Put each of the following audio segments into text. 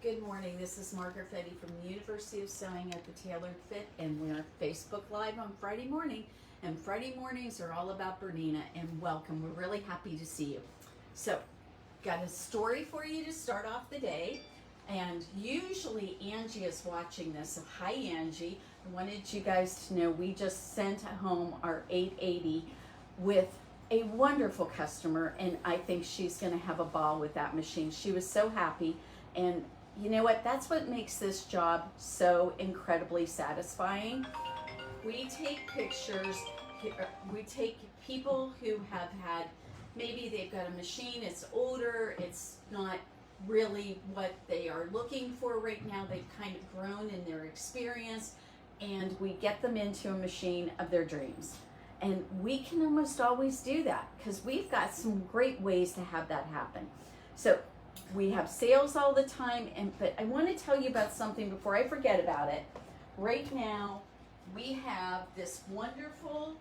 Good morning. This is Margaret Fetty from the University of Sewing at the Tailored Fit, and we're on Facebook Live on Friday morning. And Friday mornings are all about Bernina, and welcome. We're really happy to see you. So, got a story for you to start off the day. And usually Angie is watching this. So, hi Angie. I wanted you guys to know we just sent home our 880 with a wonderful customer, and I think she's going to have a ball with that machine. She was so happy, and you know what? That's what makes this job so incredibly satisfying. We take pictures, we take people who have had, maybe they've got a machine, it's older, it's not really what they are looking for right now. They've kind of grown in their experience, and we get them into a machine of their dreams. And we can almost always do that because we've got some great ways to have that happen. So we have sales all the time, but I want to tell you about something before I forget about it. Right now, we have this wonderful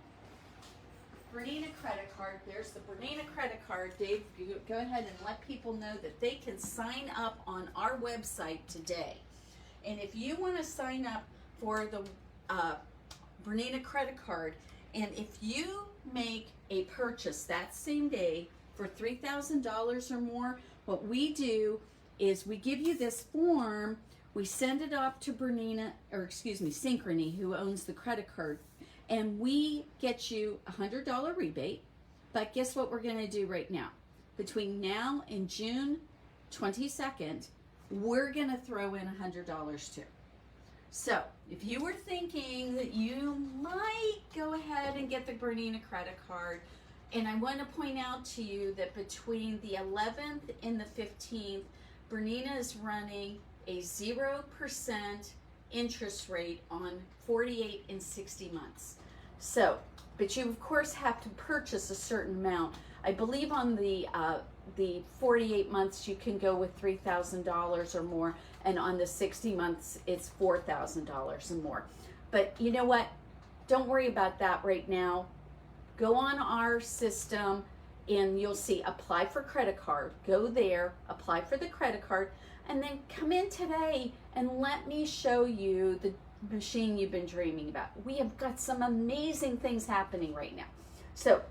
Bernina credit card. There's the Bernina credit card. Dave, you go ahead and let people know that they can sign up on our website today. And if you want to sign up for the Bernina credit card, and if you make a purchase that same day for $3,000 or more, what we do is we give you this form, we send it off to Bernina, or excuse me, Synchrony, who owns the credit card, and we get you a $100 rebate. But guess what we're gonna do right now? Between now and June 22nd, we're gonna throw in $100 too. So if you were thinking that you might go ahead and get the Bernina credit card, and I want to point out to you that between the 11th and the 15th, Bernina is running a 0% interest rate on 48 and 60 months. So, but you of course have to purchase a certain amount. I believe on the 48 months you can go with $3,000 or more, and on the 60 months it's $4,000 and more. But you know what? Don't worry about that right now. Go on our system and you'll see apply for credit card. Go there, apply for the credit card, and then come in today and let me show you the machine you've been dreaming about. We have got some amazing things happening right now. So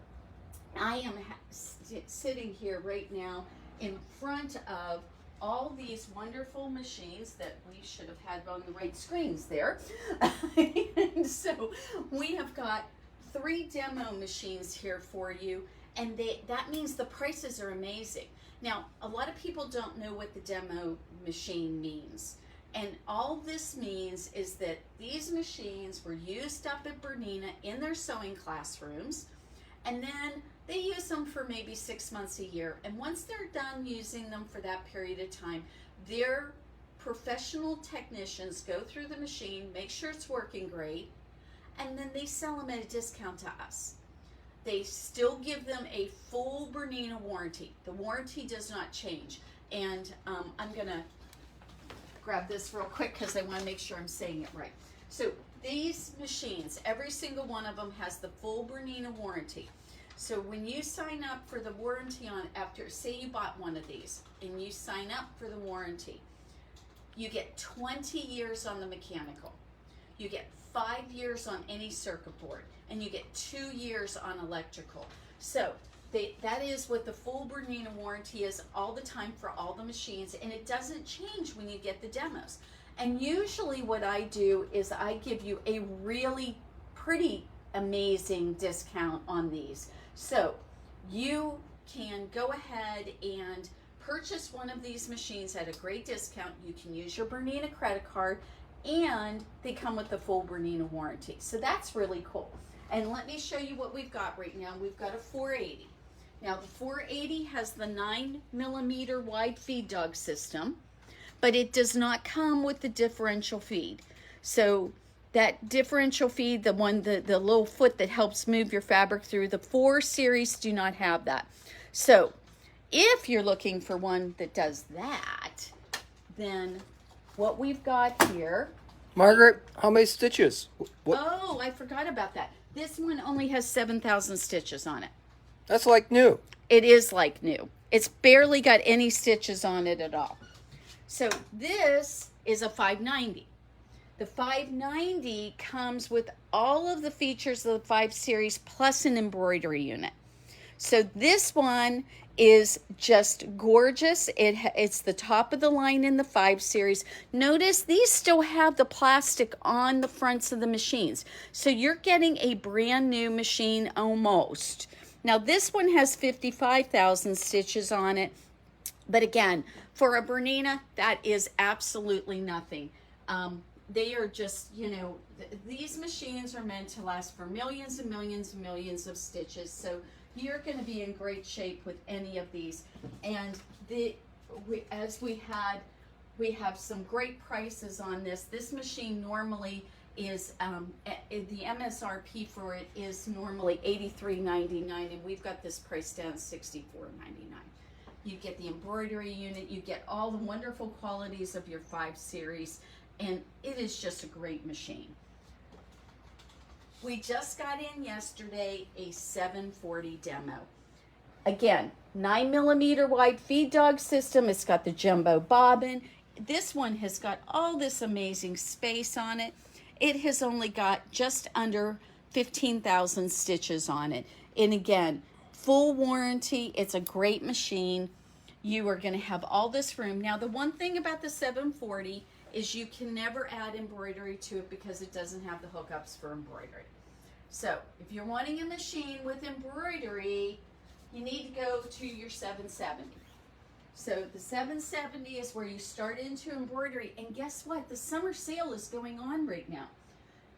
I am sitting here right now in front of all these wonderful machines that we should have had on the right screens there. And so we have got 3 demo machines here for you, and that means the prices are amazing. Now, a lot of people don't know what the demo machine means. And all this means is that these machines were used up at Bernina in their sewing classrooms, and then they use them for maybe 6 months a year. And once they're done using them for that period of time, their professional technicians go through the machine, make sure it's working great, and then they sell them at a discount to us. They still give them a full Bernina warranty. The warranty does not change. And I'm gonna grab this real quick because I wanna make sure I'm saying it right. So these machines, every single one of them has the full Bernina warranty. So when you sign up for the warranty on, after, say you bought one of these and you sign up for the warranty, you get 20 years on the mechanical. You get 5 years on any circuit board, and you get 2 years on electrical. So that is what the full Bernina warranty is all the time for all the machines, and it doesn't change when you get the demos. And usually what I do is I give you a really pretty amazing discount on these. So you can go ahead and purchase one of these machines at a great discount. You can use your Bernina credit card, and they come with the full Bernina warranty. So that's really cool. And let me show you what we've got right now. We've got a 480. Now the 480 has the 9mm wide feed dog system, but it does not come with the differential feed. So that differential feed, the little foot that helps move your fabric through, the 4 series do not have that. So if you're looking for one that does that, then what we've got here. Margaret, how many stitches? What? Oh, I forgot about that. This one only has 7,000 stitches on it. That's like new. It is like new. It's barely got any stitches on it at all. So this is a 590. The 590 comes with all of the features of the 5 Series plus an embroidery unit. So this one is just gorgeous. It's the top of the line in the 5 Series. Notice these still have the plastic on the fronts of the machines. So you're getting a brand new machine almost. Now this one has 55,000 stitches on it. But again, for a Bernina, that is absolutely nothing. They are just, these machines are meant to last for millions and millions and millions of stitches. So you're going to be in great shape with any of these. And we have some great prices on this. This machine normally is, the MSRP for it is normally $83.99, and we've got this price down $64.99. You get the embroidery unit, you get all the wonderful qualities of your 5 Series, and it is just a great machine. We just got in yesterday a 740 demo. Again, 9mm wide feed dog system. It's got the jumbo bobbin. This one has got all this amazing space on it. It has only got just under 15,000 stitches on it. And again, full warranty. It's a great machine. You are going to have all this room. Now, the one thing about the 740 is you can never add embroidery to it because it doesn't have the hookups for embroidery. So if you're wanting a machine with embroidery, you need to go to your 770. So the 770 is where you start into embroidery. And guess what? The summer sale is going on right now.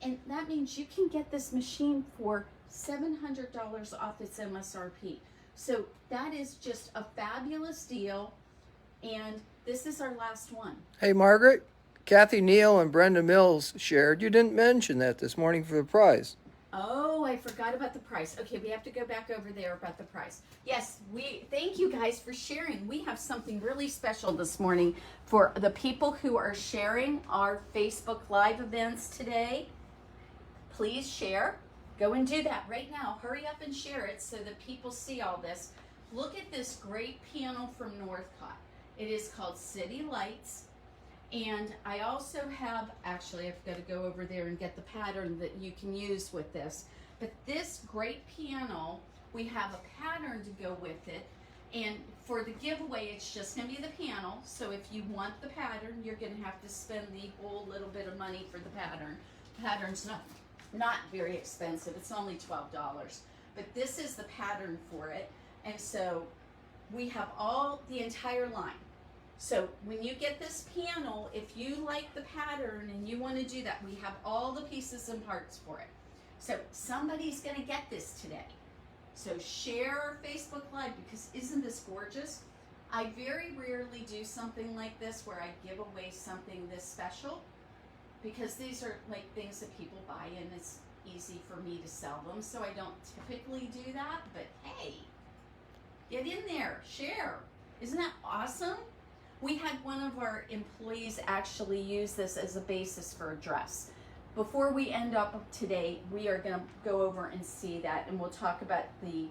And that means you can get this machine for $700 off its MSRP. So that is just a fabulous deal. And this is our last one. Hey, Margaret, Kathy Neal and Brenda Mills shared. You didn't mention that this morning for the prize. Oh, I forgot about the price. Okay, we have to go back over there about the price. Yes, thank you guys for sharing. We have something really special this morning for the people who are sharing our Facebook Live events today. Please share. Go and do that right now. Hurry up and share it so that people see all this. Look at this great piano from Northcott. It is called City Lights. And I also have, actually I've got to go over there and get the pattern that you can use with this. But this great piano, we have a pattern to go with it. And for the giveaway, it's just going to be the piano. So if you want the pattern, you're going to have to spend the whole little bit of money for the pattern. The pattern's not very expensive. It's only $12. But this is the pattern for it. And so we have the entire line. So when you get this piano, if you like the pattern and you want to do that, we have all the pieces and parts for it. So somebody's going to get this today. So share our Facebook Live, because isn't this gorgeous? I very rarely do something like this where I give away something this special, because these are like things that people buy and it's easy for me to sell them. So I don't typically do that, but hey, get in there, share. Isn't that awesome? We had one of our employees actually use this as a basis for a dress. Before we end up today, we are going to go over and see that, and we'll talk about and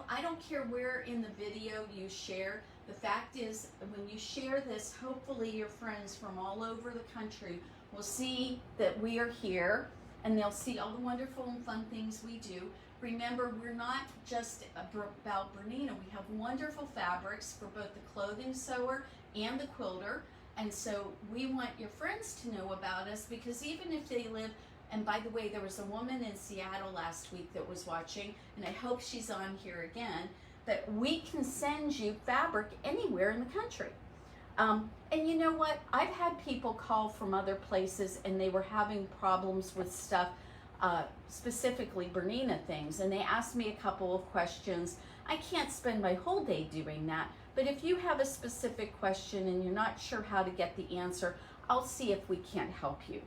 I don't care where in the video you share. The fact is, when you share this, hopefully your friends from all over the country will see that we are here, and they'll see all the wonderful and fun things we do. Remember, we're not just about Bernina. We have wonderful fabrics for both the clothing sewer and the quilter. And so we want your friends to know about us, because even if they live, and by the way, there was a woman in Seattle last week that was watching, and I hope she's on here again, that we can send you fabric anywhere in the country. And you know what? I've had people call from other places and they were having problems with stuff, specifically Bernina things, and they asked me a couple of questions. I can't spend my whole day doing that, but if you have a specific question and you're not sure how to get the answer, I'll see if we can't help you.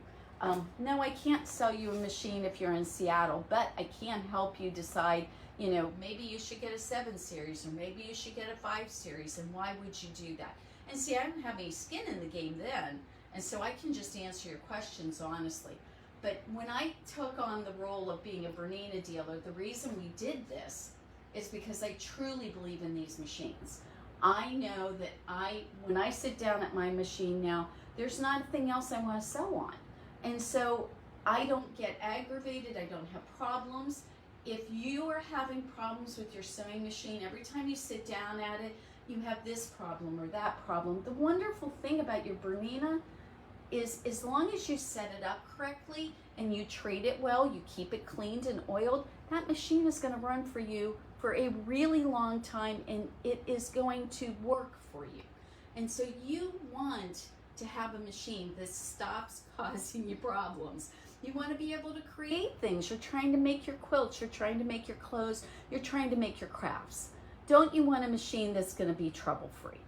No, I can't sell you a machine if you're in Seattle, but I can help you decide, maybe you should get a 7 series or maybe you should get a 5 series, and why would you do that? And see, I don't have any skin in the game then, and so I can just answer your questions honestly. But when I took on the role of being a Bernina dealer, the reason we did this is because I truly believe in these machines. I know that I when I sit down at my machine now, there's nothing else I want to sew on. And so I don't get aggravated, I don't have problems. If you are having problems with your sewing machine, every time you sit down at it, you have this problem or that problem. The wonderful thing about your Bernina is as long as you set it up correctly and you treat it well, you keep it cleaned and oiled, that machine is going to run for you for a really long time, and it is going to work for you. And so you want to have a machine that stops causing you problems. You want to be able to create things. You're trying to make your quilts, you're trying to make your clothes, you're trying to make your crafts. Don't you want a machine that's going to be trouble-free?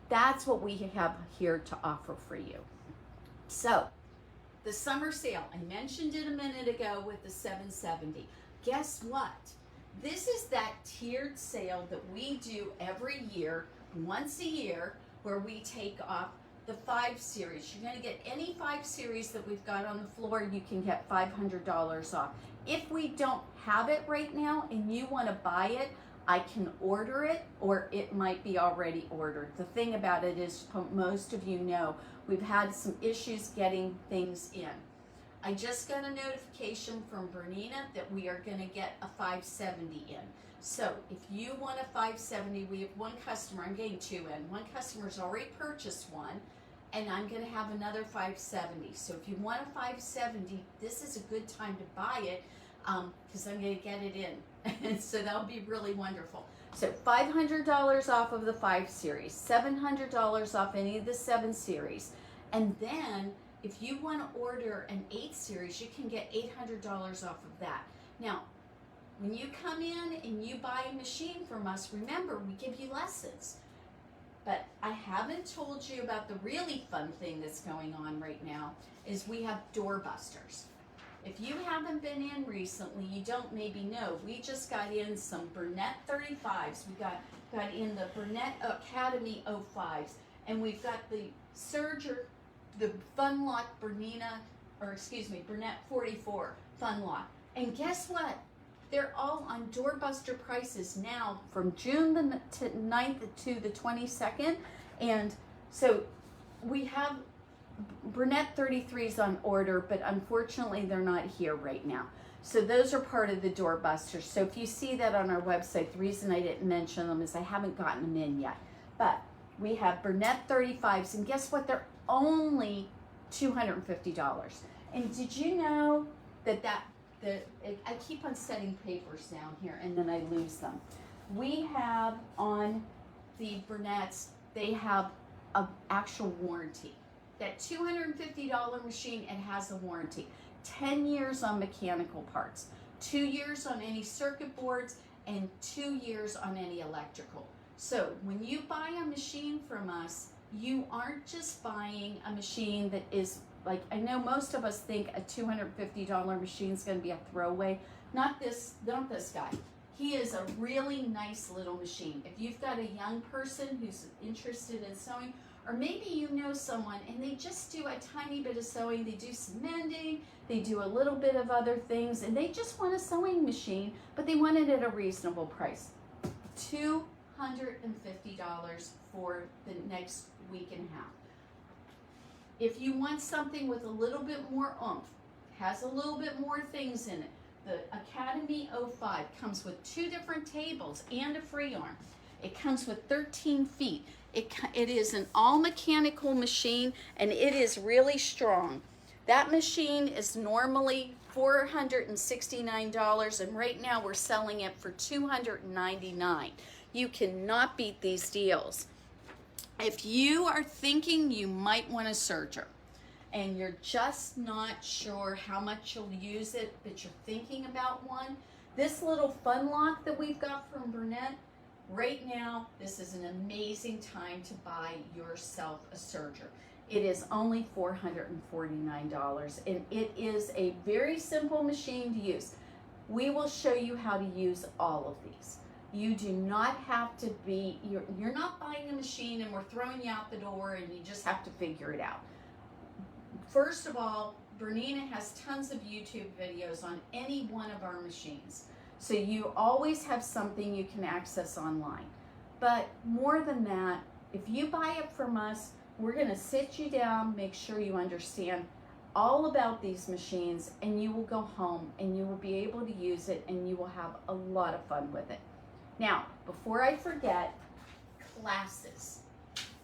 That's what we have here to offer for you. So, the summer sale, I mentioned it a minute ago with the $7.70. Guess what? This is that tiered sale that we do every year, once a year, where we take off the 5 series. You're going to get any 5 series that we've got on the floor, you can get $500 off. If we don't have it right now and you want to buy it, I can order it, or it might be already ordered. The thing about it is, most of you know, we've had some issues getting things in. I just got a notification from Bernina that we are going to get a 570 in. So if you want a 570, we have one customer, I'm getting 2 in. One customer's already purchased one, and I'm going to have another 570. So if you want a 570, this is a good time to buy it, because I'm going to get it in. And so that'll be really wonderful. So $500 off of the 5 series, $700 off any of the 7 series. And then if you want to order an 8 series, you can get $800 off of that. Now, when you come in and you buy a machine from us, remember, we give you lessons. But I haven't told you about the really fun thing that's going on right now, is we have doorbusters. If you haven't been in recently, you don't maybe know, we just got in some Bernina 35s. We got in the Bernina Academy 05s, and we've got the the Fun Lock Bernina 44 Fun Lock. And guess what? They're all on doorbuster prices now from June the 9th to the 22nd. And so we have Bernina 33s on order, but unfortunately they're not here right now. So those are part of the doorbusters. So if you see that on our website, the reason I didn't mention them is I haven't gotten them in yet. But we have Bernina 35s, and guess what? They're only $250. And did you know that I keep on setting papers down here and then I lose them. We have on the Berninas, they have an actual warranty. That $250 machine, it has a warranty. 10 years on mechanical parts, 2 years on any circuit boards, and 2 years on any electrical. So when you buy a machine from us, you aren't just buying a machine that is, like, I know most of us think a $250 machine is going to be a throwaway. Not this guy. He is a really nice little machine. If you've got a young person who's interested in sewing, or maybe you know someone and they just do a tiny bit of sewing, they do some mending, they do a little bit of other things, and they just want a sewing machine, but they want it at a reasonable price. $250 for the next week and a half. If you want something with a little bit more oomph, has a little bit more things in it, the Academy 05 comes with 2 different tables and a free arm. It comes with 13 feet. It is an all mechanical machine, and it is really strong. That machine is normally $469, and right now we're selling it for $299. You cannot beat these deals. If you are thinking you might want a serger and you're just not sure how much you'll use it, but you're thinking about one, this little Fun Lock that we've got from Bernina, right now, this is an amazing time to buy yourself a serger. It is only $449, and it is a very simple machine to use. We will show you how to use all of these. You do not have to be, you're not buying a machine and we're throwing you out the door and you just have to figure it out. First of all, Bernina has tons of YouTube videos on any one of our machines. So you always have something you can access online. But more than that, if you buy it from us, we're going to sit you down, make sure you understand all about these machines, and you will go home and you will be able to use it and you will have a lot of fun with it. Now, before I forget, classes.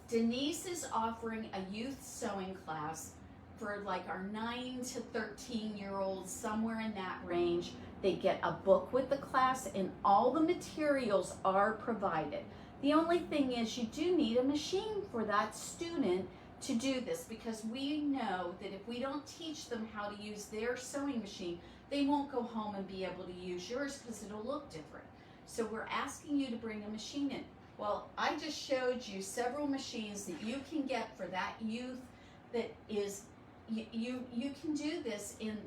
Denise is offering a youth sewing class for like our 9 to 13-year-olds, somewhere in that range. They get a book with the class and all the materials are provided. The only thing is you do need a machine for that student to do this, because we know that if we don't teach them how to use their sewing machine, they won't go home and be able to use yours because it'll look different. So we're asking you to bring a machine in. Well, I just showed you several machines that you can get for that youth that is, you can do this in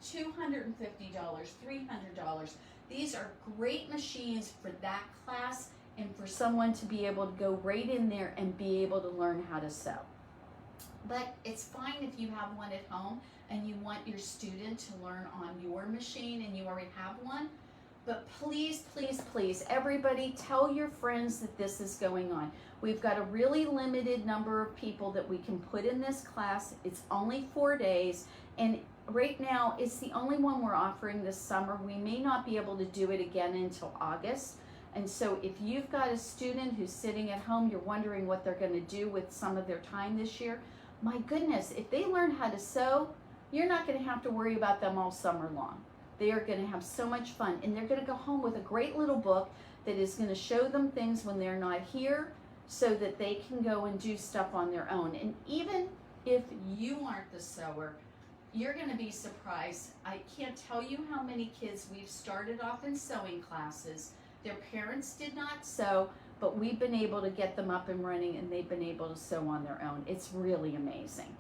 $250, $300. These are great machines for that class and for someone to be able to go right in there and be able to learn how to sew. But it's fine if you have one at home and you want your student to learn on your machine and you already have one. But please, please, please, everybody tell your friends that this is going on. We've got a really limited number of people that we can put in this class. It's only 4 days, and right now it's the only one we're offering this summer. We may not be able to do it again until August. And so if you've got a student who's sitting at home, you're wondering what they're going to do with some of their time this year, my goodness, if they learn how to sew, you're not going to have to worry about them all summer long. They are going to have so much fun, and they're going to go home with a great little book that is going to show them things when they're not here so that they can go and do stuff on their own. And even if you aren't the sewer, you're going to be surprised. I can't tell you how many kids we've started off in sewing classes. Their parents did not sew, but we've been able to get them up and running, and they've been able to sew on their own. It's really amazing.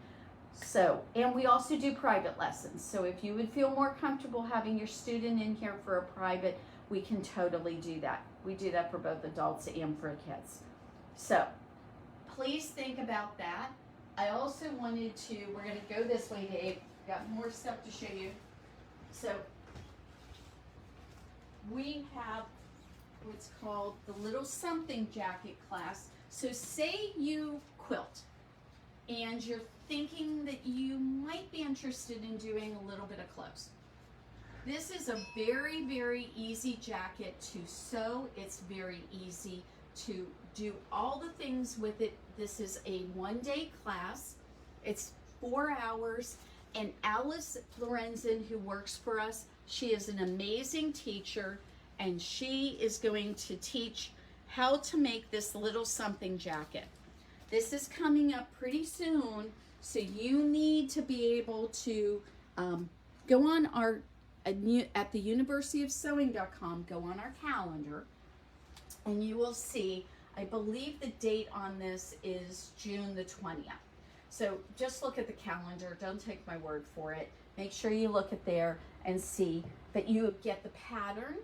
So, and we also do private lessons. So if you would feel more comfortable having your student in here for a private, we can totally do that. We do that for both adults and for kids. So please think about that. I also wanted to, we're going to go this way, Dave. Got more stuff to show you. So we have what's called the Little Something Jacket class. So say you quilt and you're thinking that you might be interested in doing a little bit of clothes. This is a very, very easy jacket to sew. It's very easy to do all the things with it. This is a one-day class. It's 4 hours, and Alice Lorenzen, who works for us, she is an amazing teacher, and she is going to teach how to make this Little Something jacket. This is coming up pretty soon, so you need to be able to go on our, at the universityofsewing.com, go on our calendar, and you will see, I believe the date on this is June the 20th. So just look at the calendar, don't take my word for it. Make sure you look at there and see that you get the pattern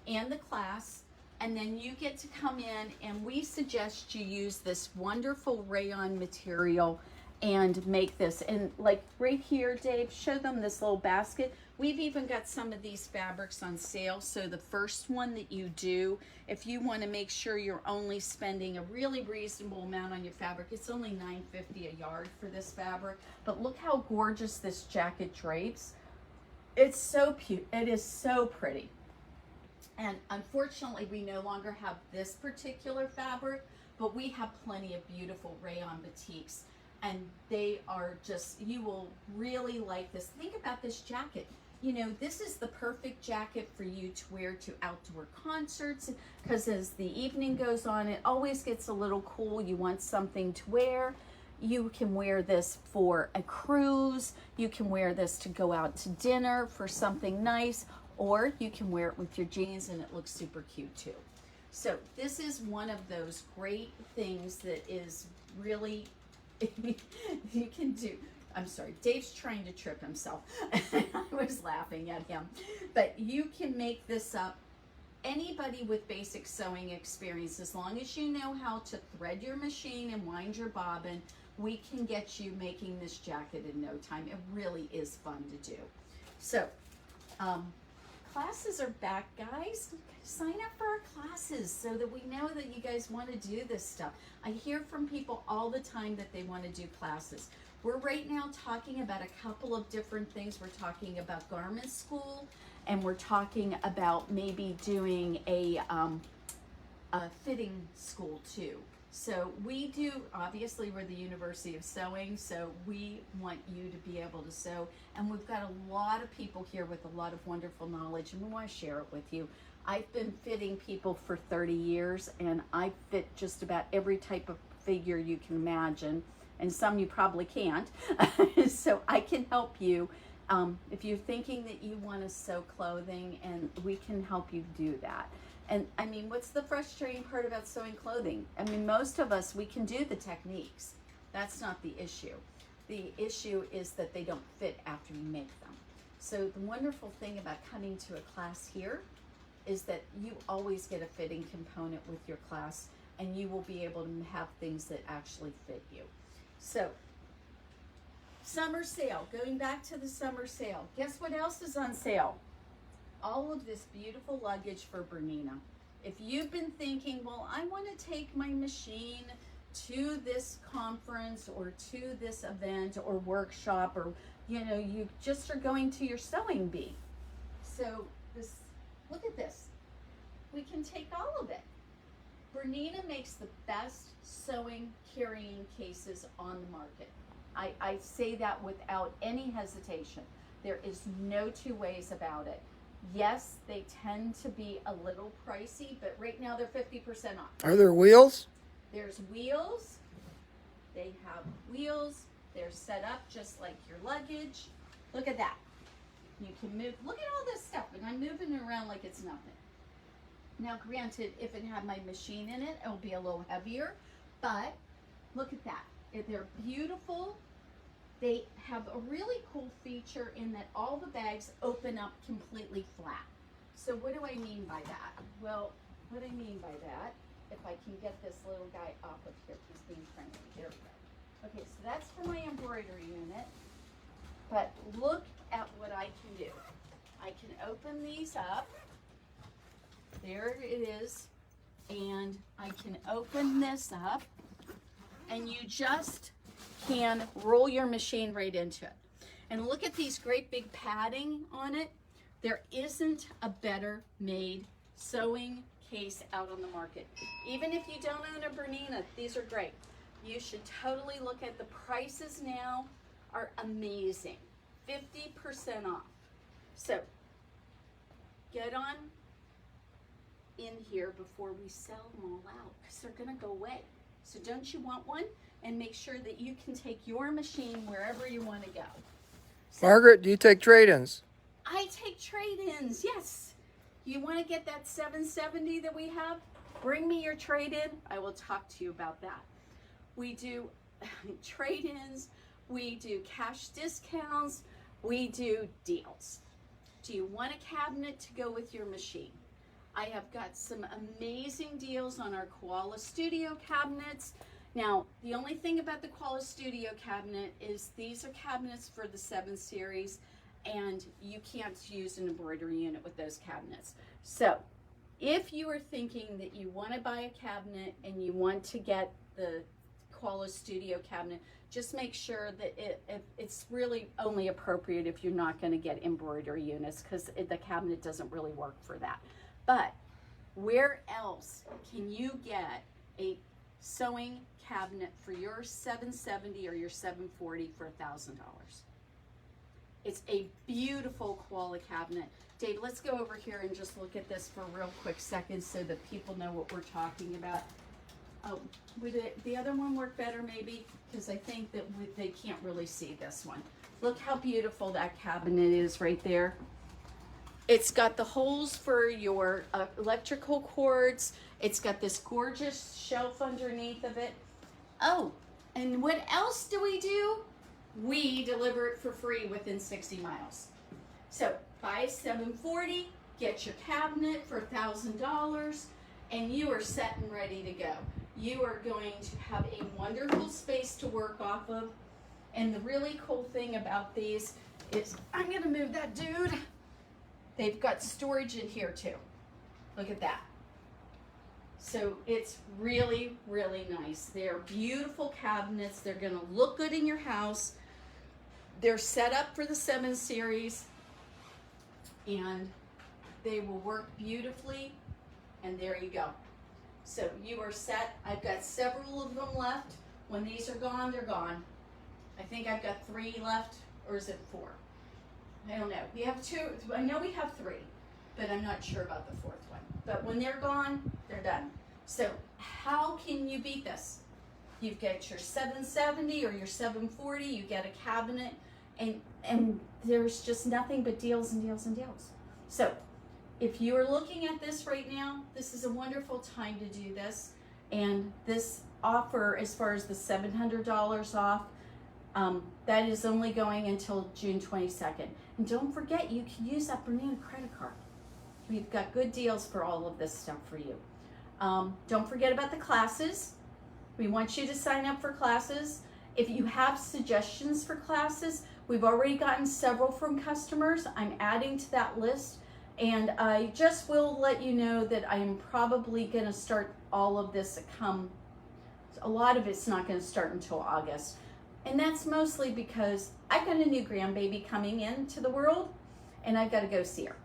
and the class, and then you get to come in, and we suggest you use this wonderful rayon material and make this. And like right here, Dave, show them this little basket. We've even got some of these fabrics on sale. So the first one that you do, if you want to make sure you're only spending a really reasonable amount on your fabric, it's only $9.50 a yard for this fabric. But look how gorgeous this jacket drapes. It's so cute. It is so pretty. And unfortunately, we no longer have this particular fabric, but we have plenty of beautiful rayon batiks. And they are just, you will really like this. Think about this jacket. You know, this is the perfect jacket for you to wear to outdoor concerts, because as the evening goes on, it always gets a little cool. You want something to wear. You can wear this for a cruise. You can wear this to go out to dinner for something nice, or you can wear it with your jeans and it looks super cute too. So this is one of those great things that is really, you can do. I'm sorry, Dave's trying to trip himself. I was laughing at him. But you can make this up. Anybody with basic sewing experience, as long as you know how to thread your machine and wind your bobbin, we can get you making this jacket in no time. It really is fun to do. So, classes are back, guys. Sign up for our classes so that we know that you guys want to do this stuff. I hear from people all the time that they want to do classes. We're right now talking about a couple of different things. We're talking about garment school, and we're talking about maybe doing a fitting school too. So we do, obviously we're the University of Sewing, so we want you to be able to sew. And we've got a lot of people here with a lot of wonderful knowledge, and we want to share it with you. I've been fitting people for 30 years, and I fit just about every type of figure you can imagine, and some you probably can't. So I can help you if you're thinking that you want to sew clothing, and we can help you do that. And I mean, what's the frustrating part about sewing clothing? I mean, most of us, we can do the techniques. That's not the issue. The issue is that they don't fit after you make them. So the wonderful thing about coming to a class here is that you always get a fitting component with your class, and you will be able to have things that actually fit you. So, summer sale, going back to the summer sale. Guess what else is on sale? All of this beautiful luggage for Bernina. If you've been thinking, well, I want to take my machine to this conference or to this event or workshop, or you just are going to your sewing bee. So this, look at this. We can take all of it. Bernina makes the best sewing carrying cases on the market. I say that without any hesitation. There is no two ways about it. Yes, they tend to be a little pricey, but right now they're 50% off. Are there wheels? There's wheels. They have wheels. They're set up just like your luggage. Look at that. You can move. Look at all this stuff, and I'm moving it around like it's nothing. Now, granted, if it had my machine in it, it will be a little heavier, but look at that. They're beautiful. They have a really cool feature in that all the bags open up completely flat. So what do I mean by that? Well, what I mean by that, if I can get this little guy off of here, he's being friendly. There we go. Okay, so that's for my embroidery unit. But look at what I can do. I can open these up. There it is. And I can open this up, and you just can roll your machine right into it. And look at these great big padding on it. There isn't a better made sewing case out on the market. Even if you don't own a Bernina, these are great. You should totally look at the prices now are amazing. 50% off. So get on in here before we sell them all out, because they're gonna go away. So don't you want one? And make sure that you can take your machine wherever you want to go. So, Margaret, do you take trade-ins? I take trade-ins, yes. You want to get that 770 that we have? Bring me your trade-in. I will talk to you about that. We do trade-ins. We do cash discounts. We do deals. Do you want a cabinet to go with your machine? I have got some amazing deals on our Koala Studio cabinets. Now, the only thing about the Koala Studio cabinet is these are cabinets for the 7 series, and you can't use an embroidery unit with those cabinets. So, if you are thinking that you want to buy a cabinet and you want to get the Koala Studio cabinet, just make sure that it's really only appropriate if you're not going to get embroidery units, because the cabinet doesn't really work for that. But where else can you get a sewing cabinet for your 770 or your 740 for $1,000? It's a beautiful Koala cabinet. Dave, let's go over here and just look at this for a real quick second so that people know what we're talking about. Oh, would the other one work better maybe? Because I think that they can't really see this one. Look how beautiful that cabinet is right there. It's got the holes for your electrical cords. It's got this gorgeous shelf underneath of it. Oh, and what else do? We deliver it for free within 60 miles. So buy 740, get your cabinet for $1,000, and you are set and ready to go. You are going to have a wonderful space to work off of. And the really cool thing about these is, I'm gonna move that dude. They've got storage in here too. Look at that. So it's really, really nice. They're beautiful cabinets. They're gonna look good in your house. They're set up for the 7 Series, and they will work beautifully, and there you go. So you are set. I've got several of them left. When these are gone, they're gone. I think I've got 3 left, or is it 4? I don't know. We have 2, I know we have 3, but I'm not sure about the 4th one. But when they're gone, they're done. So how can you beat this? You've got your 770 or your 740, you get a cabinet, and there's just nothing but deals and deals and deals. So if you are looking at this right now, this is a wonderful time to do this. And this offer, as far as the $700 off, that is only going until June 22nd. And don't forget, you can use that Bernina credit card. We've got good deals for all of this stuff for you. Don't forget about the classes. We want you to sign up for classes. If you have suggestions for classes, we've already gotten several from customers. I'm adding to that list. And I just will let you know that I am probably going to start all of this a lot of it's not going to start until August. And that's mostly because I've got a new grandbaby coming into the world, and I've got to go see her.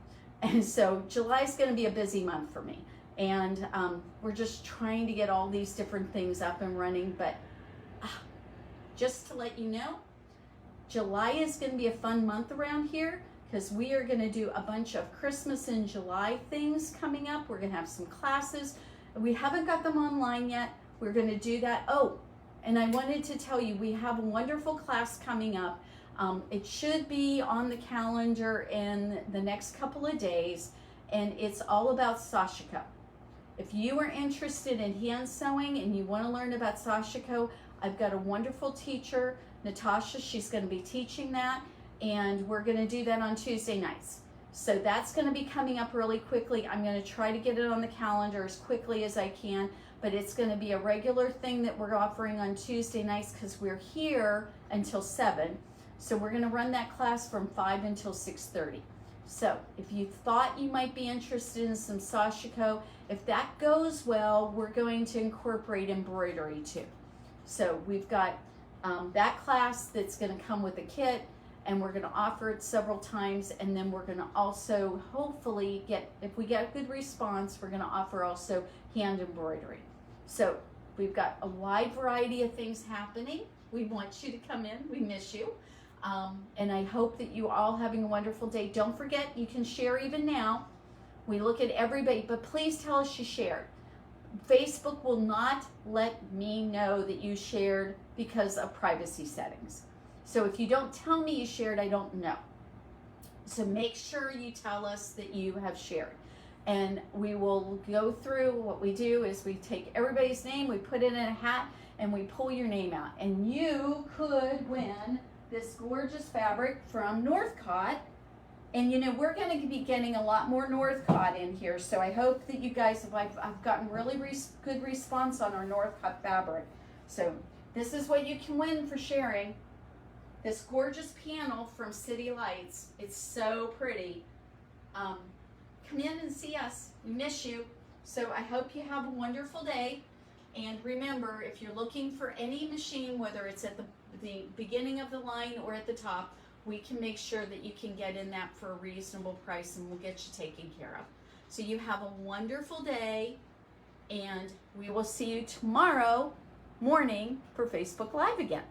And so July is going to be a busy month for me. And we're just trying to get all these different things up and running. But just to let you know, July is going to be a fun month around here, because we are going to do a bunch of Christmas in July things coming up. We're going to have some classes. We haven't got them online yet. We're going to do that. Oh, and I wanted to tell you, we have a wonderful class coming up. It should be on the calendar in the next couple of days, and it's all about sashiko. If you are interested in hand sewing and you want to learn about sashiko, I've got a wonderful teacher, Natasha. She's going to be teaching that, and we're going to do that on Tuesday nights. So that's going to be coming up really quickly. I'm going to try to get it on the calendar as quickly as I can, but it's going to be a regular thing that we're offering on Tuesday nights because we're here until 7. So we're going to run that class from 5 until 6:30. So if you thought you might be interested in some sashiko, if that goes well, we're going to incorporate embroidery too. So we've got that class that's going to come with a kit, and we're going to offer it several times, and then we're going to also hopefully if we get a good response, we're going to offer also hand embroidery. So we've got a wide variety of things happening. We want you to come in. We miss you. And I hope that you are all having a wonderful day. Don't forget, you can share even now. We look at everybody, but please tell us you shared. Facebook will not let me know that you shared because of privacy settings. So if you don't tell me you shared, I don't know. So make sure you tell us that you have shared. And we will go through. What we do is we take everybody's name, we put it in a hat, and we pull your name out. And you could win this gorgeous fabric from Northcott. And you know, we're going to be getting a lot more Northcott in here. So I hope that you guys have, I've gotten really good response on our Northcott fabric. So this is what you can win for sharing. This gorgeous panel from City Lights. It's so pretty. Come in and see us. We miss you. So I hope you have a wonderful day. And remember, if you're looking for any machine, whether it's at the beginning of the line or at the top, we can make sure that you can get in that for a reasonable price, and we'll get you taken care of. So you have a wonderful day, and we will see you tomorrow morning for Facebook Live again.